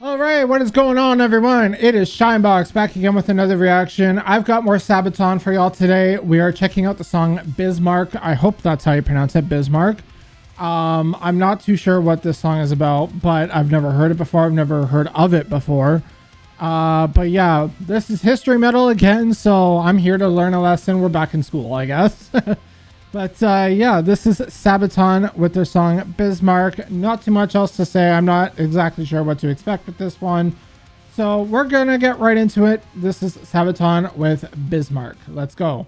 All right, what is going on, everyone? It is Shinebox back again with another reaction. I've got more Sabaton for y'all today. We are checking out the song Bismarck. I hope that's how you pronounce it, Bismarck. I'm not too sure what this song is about, but I've never heard it before. I've never heard of it before. But yeah, this is history metal again, so I'm here to learn a lesson. We're back in school, I guess. But yeah, this is Sabaton with their song Bismarck. Not too much else to say. I'm not exactly sure what to expect with this one. So we're going to get right into it. This is Sabaton with Bismarck. Let's go.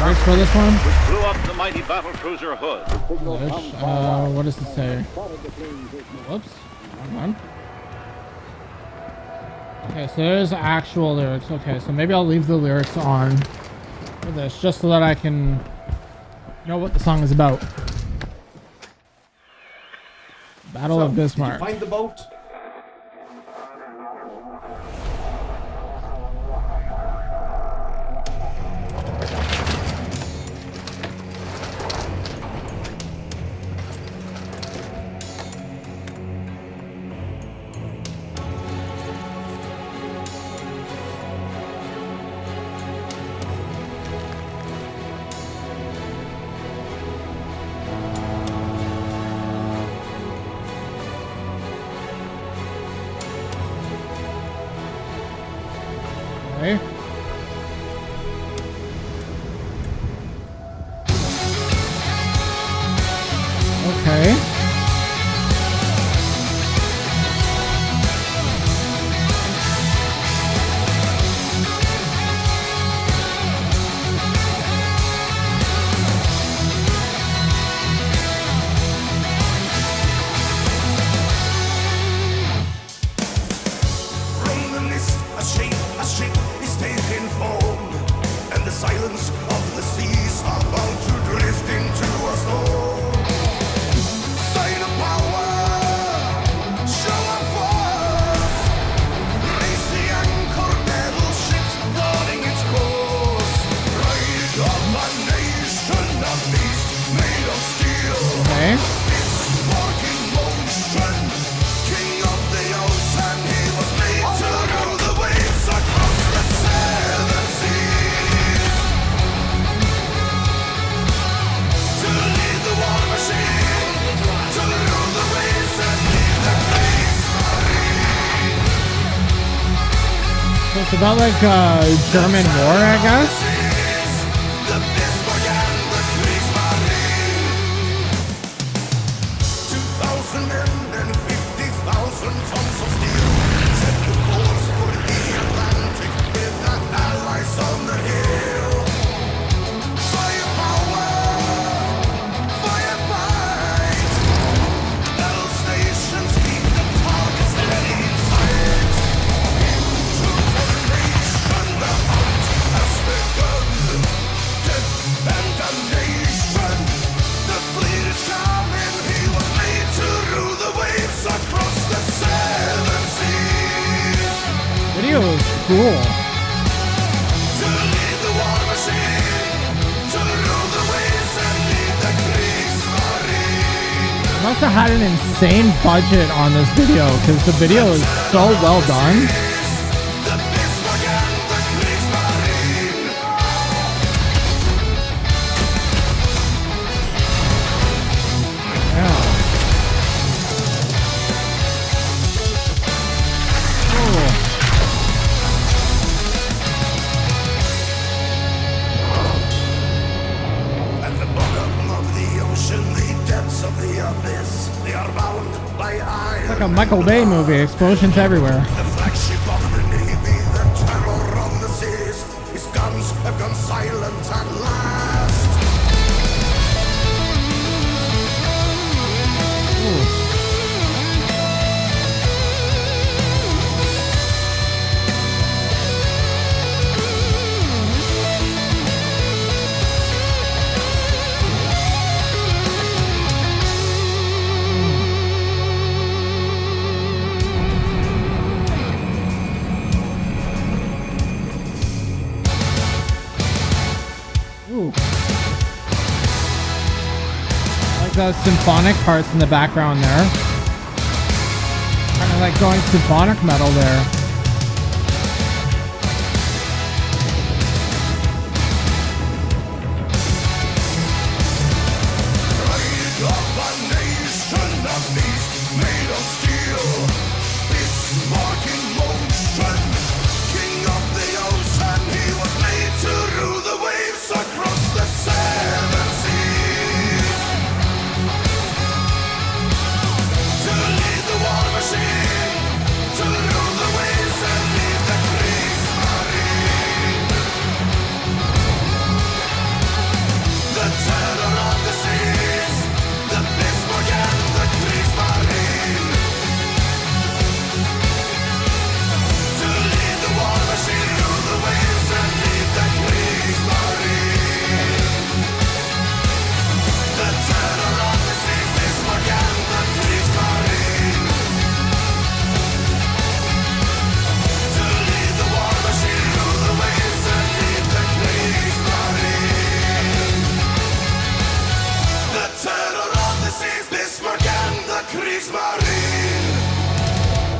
Race for this one. Which blew up the mighty battle cruiser Hood. What does it say? Whoops. Hold on. Okay, so there's actual lyrics. Okay, so maybe I'll leave the lyrics on for this just so that I can know what the song is about. Battle of Bismarck. Did you find the boat? Okay. Okay. Silence of the seas are bound to drift into a storm. Sign of power, show of force. Raise the anchor, battleships guarding its course. Ride of a nation, a beast made of steel. Okay. Bismarck in motion, king of the ocean, he was made to rule the waves across the seven seas. So it's about like German war, I guess. The Bismarck and the Kriegsmarine. 2,000 men and 50,000 tons of steel set the course for the Atlantic with the Allies on the hill. Firepower, firefight. Battle stations keep the targets steady in sight. Video is cool. Must have had an insane budget on this video because the video is so well done. It's like a Michael Bay movie. Explosions everywhere. The flagship of the Navy, the terror on the seas. His guns have gone silent at last. the symphonic parts in the background there. Kind of like going symphonic metal there. Bismarck in motion, king of the ocean, he was made to rule the waves across the seven seas, to lead the war machine, to rule the waves and lead the Kriegsmarine, the terror of the seas, the Bismarck and the Kriegsmarine.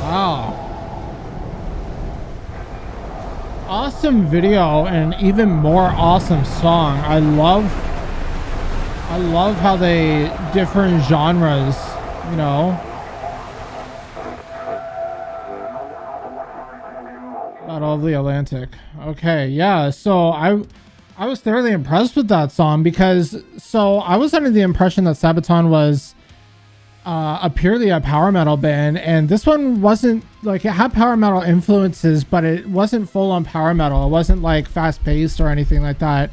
Wow. Awesome video and even more awesome song. I love how they different genres, you know. Battle of the Atlantic. Okay, yeah. So I was thoroughly impressed with that song because I was under the impression that Sabaton was purely a power metal band, and this one wasn't. Like, it had power metal influences, but it wasn't full on power metal. It wasn't like fast paced or anything like that.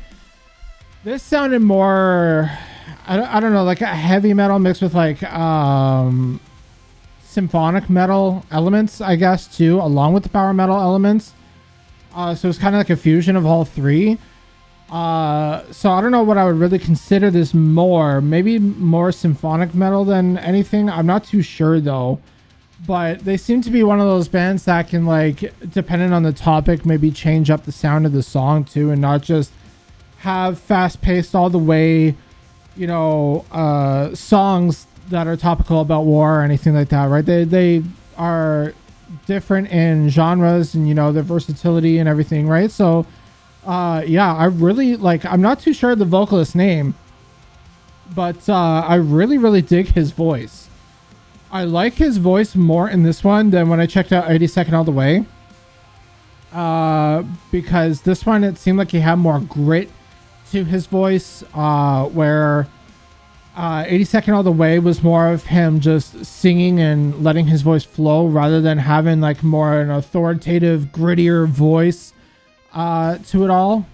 This sounded more, I don't know, like a heavy metal mixed with like symphonic metal elements, I guess, too, along with the power metal elements. So it's kind of like a fusion of all three. So I don't know what I would really consider this more. Maybe more symphonic metal than anything. I'm not too sure though. But they seem to be one of those bands that can, like, depending on the topic, maybe change up the sound of the song too, and not just have fast-paced all the way, you know, songs that are topical about war or anything like that, right? They are different in genres and, you know, their versatility and everything, right? So, yeah, I really, like, I'm not too sure of the vocalist's name, but I really dig his voice. I like his voice more in this one than when I checked out 82nd All the Way. Because this one, it seemed like he had more grit to his voice, where 82nd All the Way was more of him just singing and letting his voice flow rather than having like more an authoritative, grittier voice to it all.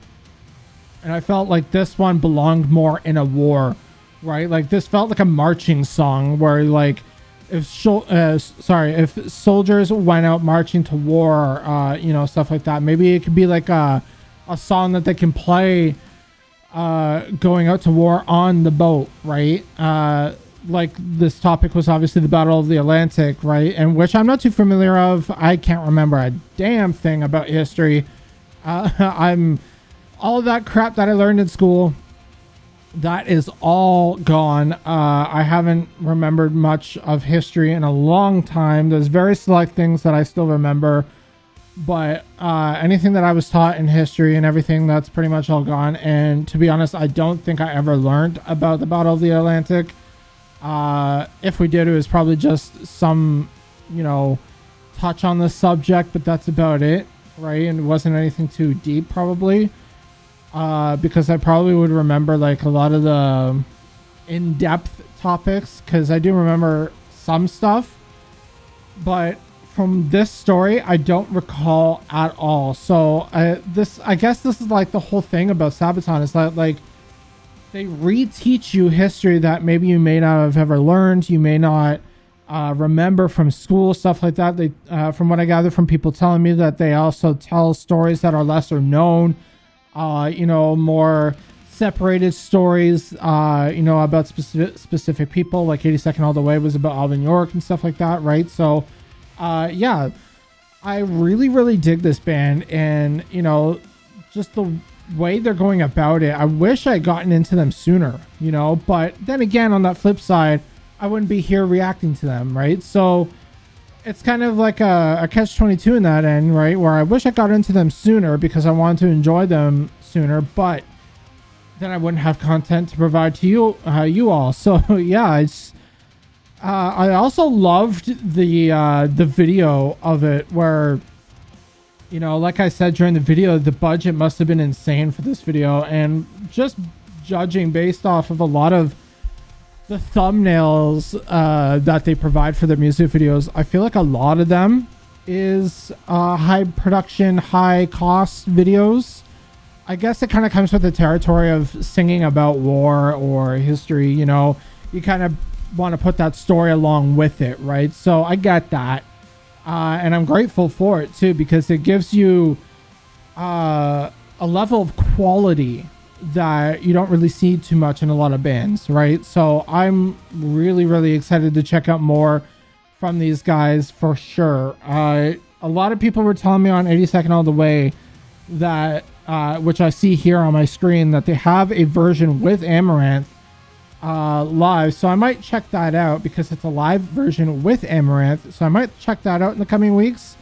And I felt like this one belonged more in a war, right? Like this felt like a marching song where like if soldiers went out marching to war, you know, stuff like that. Maybe it could be like a song that they can play going out to war on the boat, right? Like this topic was obviously the Battle of the Atlantic, right? And which I'm not too familiar of. I can't remember a damn thing about history. I'm all of that crap that I learned in school, that is all gone. I haven't remembered much of history in a long time. There's very select things that I still remember, but anything that I was taught in history and everything, that's pretty much all gone. And to be honest, I don't think I ever learned about the Battle of the Atlantic. If we did, it was probably just some, you know, touch on the subject, but that's about it, right? And it wasn't anything too deep, probably. Because I probably would remember like a lot of the in-depth topics, because I do remember some stuff, but from this story I don't recall at all. So I guess this is like the whole thing about Sabaton, is that like they reteach you history that maybe you may not have ever learned, you may not remember from school, stuff like that. They from what I gather from people telling me, that they also tell stories that are lesser known, you know, more separated stories, you know, about specific people. Like 82nd All the Way was about Alvin York and stuff like that, right? So, yeah, I really dig this band, and you know, just the way they're going about it, I wish I'd gotten into them sooner, you know, but then again, on that flip side, I wouldn't be here reacting to them, right? So it's kind of like a catch-22 in that end, right? Where I wish I got into them sooner because I wanted to enjoy them sooner, but then I wouldn't have content to provide to you all. So yeah, it's I also loved the video of it where, you know, like I said during the video, the budget must have been insane for this video, and just judging based off of a lot of the thumbnails that they provide for their music videos, I feel like a lot of them is high production, high cost videos. I guess it kind of comes with the territory of singing about war or history, you know, you kind of want to put that story along with it, right? So I get that. And I'm grateful for it too, because it gives you a level of quality that you don't really see too much in a lot of bands, right? So I'm really excited to check out more from these guys for sure. A lot of people were telling me on 82nd All the Way that which I see here on my screen, that they have a version with Amaranth live, so I might check that out because it's a live version with Amaranth, so I might check that out in the coming weeks.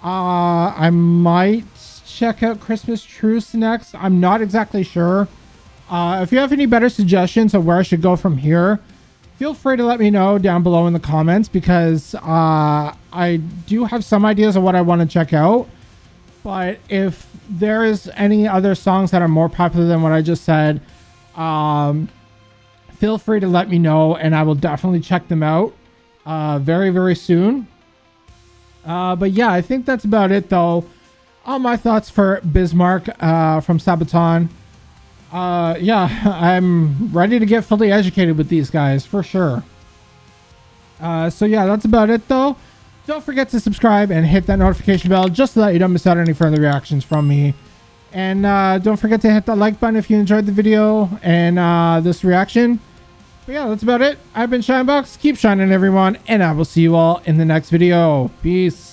I might check out Christmas Truce next. I'm not exactly sure. If you have any better suggestions of where I should go from here, feel free to let me know down below in the comments, because I do have some ideas of what I want to check out. But if there is any other songs that are more popular than what I just said, feel free to let me know, and I will definitely check them out very soon. But yeah, I think that's about it though. All my thoughts for Bismarck from Sabaton. Yeah, I'm ready to get fully educated with these guys for sure. So yeah, that's about it though. Don't forget to subscribe and hit that notification bell just so that you don't miss out on any further reactions from me. And don't forget to hit that like button if you enjoyed the video and this reaction. But yeah, that's about it. I've been Shinebox. Keep shining, everyone, and I will see you all in the next video. Peace.